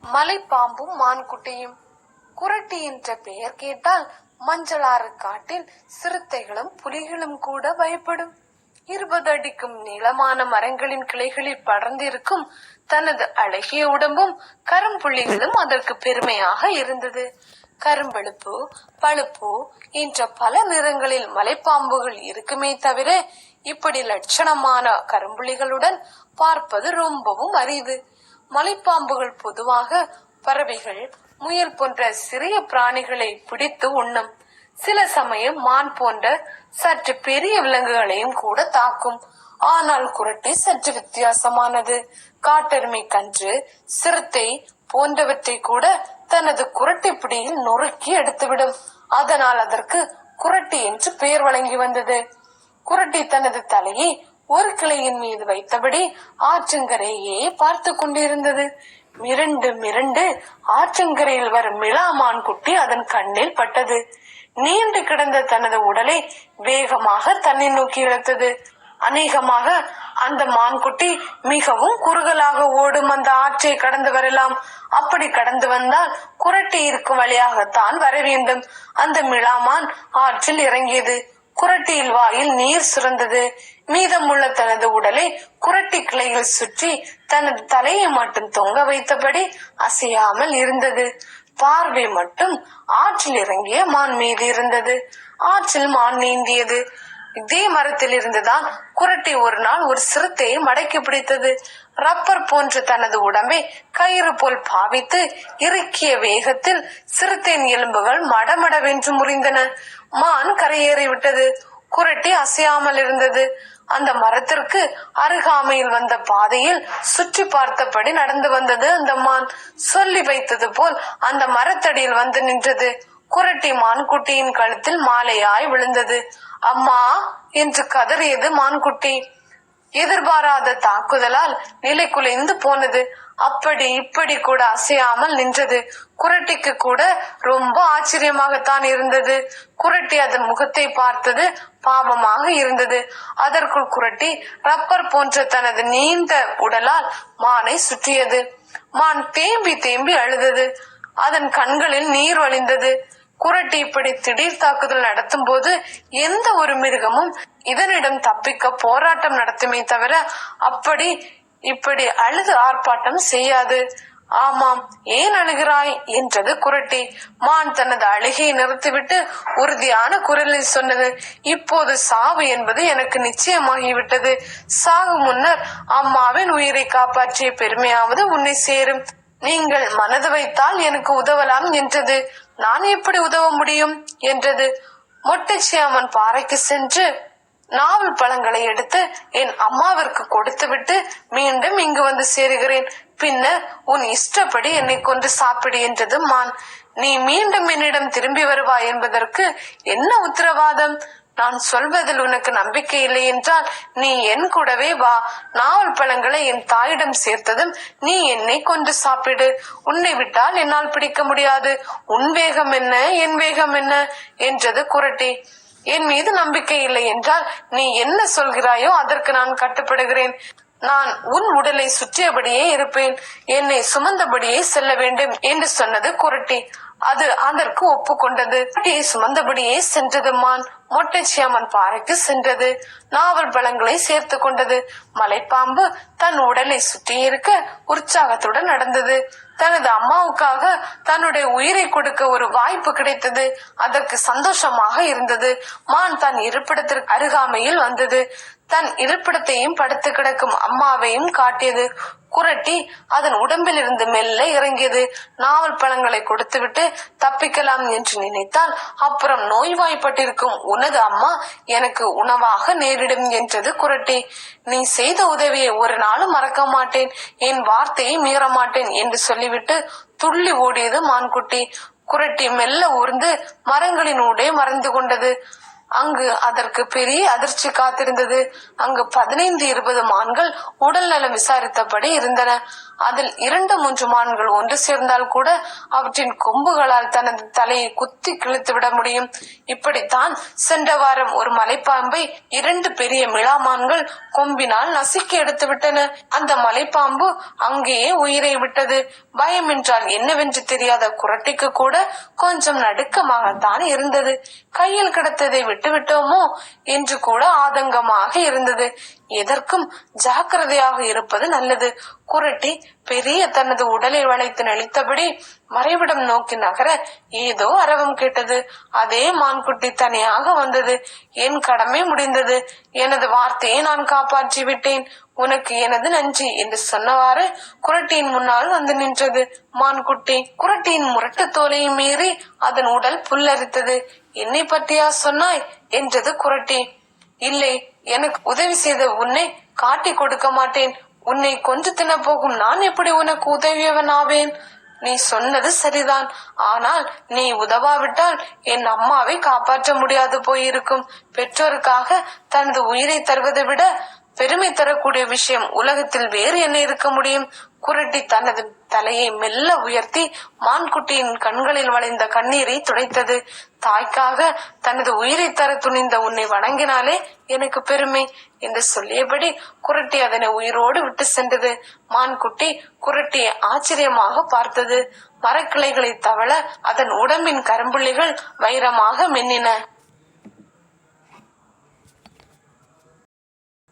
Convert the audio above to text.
மலைப்பாம்பும் மான்குட்டியும். குரட்டி என்ற பெயர் கேட்டால் மஞ்சளாறு காட்டில் சிறுத்தைகளும் புலிகளும் கூட பயப்படும். 20 அடிக்கும் நீளமான மரங்களின் கிளைகளில் படர்ந்திருக்கும் தனது அழகிய உடம்பும் கரும்புள்ளிகளும் அதற்கு பெருமையாக இருந்தது. கரும்பழுப்பு, பழுப்பு என்ற பல நிறங்களில் மலைப்பாம்புகள் இருக்குமே தவிர இப்படி லட்சணமான கரும்புள்ளிகளுடன் பார்ப்பது ரொம்பவும் அரிது. மலைப்பாம்புகள் பொதுவாக பறவைகள், முயல் போன்ற சிறிய பிராணிகளை பிடித்து உண்ணும். சில சமயம் மான் போன்ற சற்று பெரிய விலங்குகளையும் கூட தாக்கும். ஆனால் குரட்டி சற்று வித்தியாசமானது. காட்டெருமை, கன்று, சிறுத்தை போன்றவற்றை கூட தனது குரட்டை பிடியில் நொறுக்கி எடுத்துவிடும். அதனால் அதற்கு குரட்டி என்று பெயர் வழங்கி வந்தது. குரட்டி தனது தலையை ஒரு கிளையின் மீது வைத்தபடி ஆற்றங்கரையே பார்த்து கொண்டிருந்தது. மிரண்டு ஆற்றங்கரையில் வரும் மிளாமான் குட்டி அதன் கண்ணில் பட்டது. நீண்டு கிடந்த தனது உடலை வேகமாக தன்னை நோக்கி இழுத்தது. அநேகமாக அந்த மான்குட்டி மிகவும் குறுகலாக ஓடும் அந்த ஆற்றை கடந்து வரலாம். அப்படி கடந்து வந்தால் குரட்டி இருக்கும் வழியாகத்தான் வர வேண்டும். அந்த மிளாமான் ஆற்றில் இறங்கியது. குரட்டியில் வாயில் நீர் சுரந்தது. மீதமுள்ள தனது உடலை குரட்டி கிளையில் சுற்றி தனது தலையை மட்டும் தொங்க வைத்தபடி அசையாமல் இருந்தது. பார்வை மட்டும் ஆற்றில் இறங்கிய மான் மீது இருந்தது. ஆற்றில் மான் நீந்தியது. இதே மரத்தில் இருந்துதான் குரட்டி ஒரு நாள் ஒரு சிறுத்தையை மடக்கி பிடித்தது. ரப்பர் போன்ற தனது உடம்பை கயிறு போல் பாவித்து இறுக்கிய வேகத்தில் சிறுத்தையின் எலும்புகள் மடமடவென்று முறிந்தன. மான் கரையேறிவிட்டது. குரட்டி அசையாமல் இருந்தது. அந்த மரத்திற்கு அருகாமையில் வந்த பாதையில் சுற்றி பார்த்தபடி நடந்து வந்தது அந்த மான். சொல்லி வைத்தது போல் அந்த மரத்தடியில் வந்து நின்றது. குரட்டி மான்குட்டியின் கழுத்தில் மாலையாய் விழுந்தது. அம்மா என்று கதறியது மான்குட்டி. எதிர்பாராத தாக்குதலால் நிலை குலைந்து போனது. அப்படி இப்படி கூட அசையாமல் நின்றது. குரட்டிக்கு கூட ரொம்ப ஆச்சரியமாகத்தான் இருந்தது. குரட்டி அதன் முகத்தை பார்த்தது பாவமாக இருந்தது. அதற்குள் குரட்டி ரப்பர் போன்ற தனது நீண்ட உடலால் மானை சுற்றியது. மான் தேம்பி தேம்பி அழுதது. அதன் கண்களில் நீர் வழிந்தது. குரட்டி இப்படி திடீர் தாக்குதல் நடத்தும் போது எந்த ஒரு மிருகமும் இதனிடம் தப்பிக்க போராட்டம் நடத்துமே தவிர அப்படி இப்படி அழுது ஆர்ப்பாட்டம் செய்யாது. ஆமாம், ஏன் அழுகிறாய் என்றது குரட்டி. மான் தனது அழுகையை நிறுத்திவிட்டு உறுதியான குரலில் சொன்னது, இப்போது சாவு என்பது எனக்கு நிச்சயமாகிவிட்டது. சாகு முன்னர் அம்மாவின் உயிரை காப்பாற்றிய பெருமையாவது உன்னை சேரும். நீங்கள் மனது வைத்தால் எனக்கு உதவலாம் என்றது. நான் எப்படி உதவ முடியும் என்றது. மொட்டைச்சியாமன் பாறைக்கு சென்று நாவல் பழங்களை எடுத்து என் அம்மாவிற்கு கொடுத்துவிட்டு மீண்டும் இங்கு வந்து சேருகிறேன். பின்னர் உன் இஷ்டப்படி என்னை கொண்டு சாப்பிடு என்றது மான். நீ மீண்டும் என்னிடம் திரும்பி வருவாய் என்பதற்கு என்ன உத்தரவாதம்? நான் சொல்வதில் உனக்கு நம்பிக்கை இல்லை என்றால் நீ என் கூடவே வா. நாவல் பழங்களை என் தாயிடம் சேர்த்ததும் நீ என்னை கொண்டு சாப்பிடு. உன்னை விட்டால் என்னால் பிடிக்க முடியாது. உன் வேகம் என்ன, என் வேகம் என்ன என்றது குரட்டி. என் மீது நம்பிக்கை இல்லை என்றால் நீ என்ன சொல்கிறாயோ அதற்கு நான் கட்டுப்படுகிறேன். நான் உன் உடலை சுற்றியபடியே இருப்பேன். என்னை சுமந்தபடியே செல்ல வேண்டும் என்று சொன்னது குரட்டி. அது அதற்கு ஒப்புக்கொண்டது. சுமந்தபடியே சென்றது மான். மொட்டைச்சியாமன் பாறைக்கு சென்றது. நாவல் பழங்களை சேர்த்து கொண்டது. மலைப்பாம்பு தன் உடலை சுற்றி இருக்க உற்சாகத்துடன் நடந்தது. தனது அம்மாவுக்காக தன்னுடைய உயிரை கொடுக்க ஒரு வாய்ப்பு கிடைத்தது. அதற்கு சந்தோஷமாக இருந்தது. மான் தன் இருப்பிடத்திற்கு அருகாமையில் வந்தது. தன் இருப்பிடத்தையும் படுத்து கிடக்கும் அம்மாவையும் காட்டியது. குரட்டி அதன் உடம்பில் இருந்து மெல்ல இறங்கியது. நாவல் பழங்களை கொடுத்துவிட்டு தப்பிக்கலாம் என்று நினைத்தால் அப்புறம் நோய்வாய்ப்பட்டிருக்கும் உனது அம்மா எனக்கு உணவாக நேரிடும் என்றது குரட்டி. நீ செய்த உதவியை ஒரு நாளும் மறக்க மாட்டேன், என் வார்த்தையை மீற மாட்டேன் என்று சொல்லிவிட்டு துள்ளி ஓடியது மான்குட்டி. குரட்டி மெல்ல ஊர்ந்து மரங்களின் ஊடே மறைந்து கொண்டது. அங்கு அதற்கு பெரிய அதிர்ச்சி காத்திருந்தது. அங்கு 15-20 மான்கள் உடல் நலம் விசாரித்தபடி இருந்தன. அதில் 2-3 மான்கள் ஒன்று சேர்ந்தால் கூட அவற்றின் கொம்புகளால் தனது தலையை குத்தி கிழித்து விட முடியும். இப்படித்தான் சென்ற வாரம் ஒரு மலைப்பாம்பை 2 பெரிய மிளாமான்கள் கொம்பினால் நசுக்கி எடுத்து விட்டன. அந்த மலைப்பாம்பு அங்கேயே உயிரை விட்டது. பயம் என்றால் என்னவென்று தெரியாத குரட்டிக்கு கூட கொஞ்சம் நடுக்கமாகத்தான் இருந்தது. கையில் கிடைத்ததை விட்டுவிட்டோமோ என்று கூட ஆதங்கமாக இருந்தது. எதற்கும் ஜாக்கிரதையாக இருப்பது நல்லது. குரட்டி பெரிய தனது உடலை வளைத்து நெளித்தபடி மறைவிடம் நோக்கி நகர ஏதோ அரவம் கேட்டது. அதே மான்குட்டி தனியாக வந்தது. என் கடமை முடிந்தது. எனது வார்த்தையை நான் காப்பாற்றி விட்டேன். உனக்கு எனது நன்றி என்று சொன்னவாறு குரட்டியின் முன்னால் வந்து நின்றது மான்குட்டி. குரட்டியின் முரட்டு தோலை மீறி அதன் உடல் புல்லரித்தது. என்னை பற்றியா சொன்னாய் என்றது குரட்டி. இல்லை, எனக்கு உதவி செய்த உன்னை காட்டி கொடுக்க மாட்டேன். உன்னை கொன்று தின போகும் நான் எப்படி உனக்கு உதவியவன் ஆவேன்? நீ சொன்னது சரிதான். ஆனால் நீ உதவாவிட்டால் என் அம்மாவை காப்பாற்ற முடியாது போயிருக்கும். பெற்றோருக்காக தனது உயிரை தருவதை விட பெருமை தரக்கூடிய விஷயம் உலகத்தில் வேறு என்ன இருக்க முடியும்? குரட்டி தனது தலையை மெல்ல உயர்த்தி மான்குட்டியின் கண்களில் வளைந்த கண்ணீரை துடைத்தது. தாய்க்காக தனது உயிரை தர துணிந்த உன்னை வணங்கினாலே எனக்கு பெருமை என்று சொல்லியபடி குரட்டி அதனை உயிரோடு விட்டு சென்றது. மான்குட்டி குரட்டியை ஆச்சரியமாக பார்த்தது. மரக்கிளைகளை தவள அதன் உடம்பின் கரும்புள்ளிகள் வைரமாக மின்னின.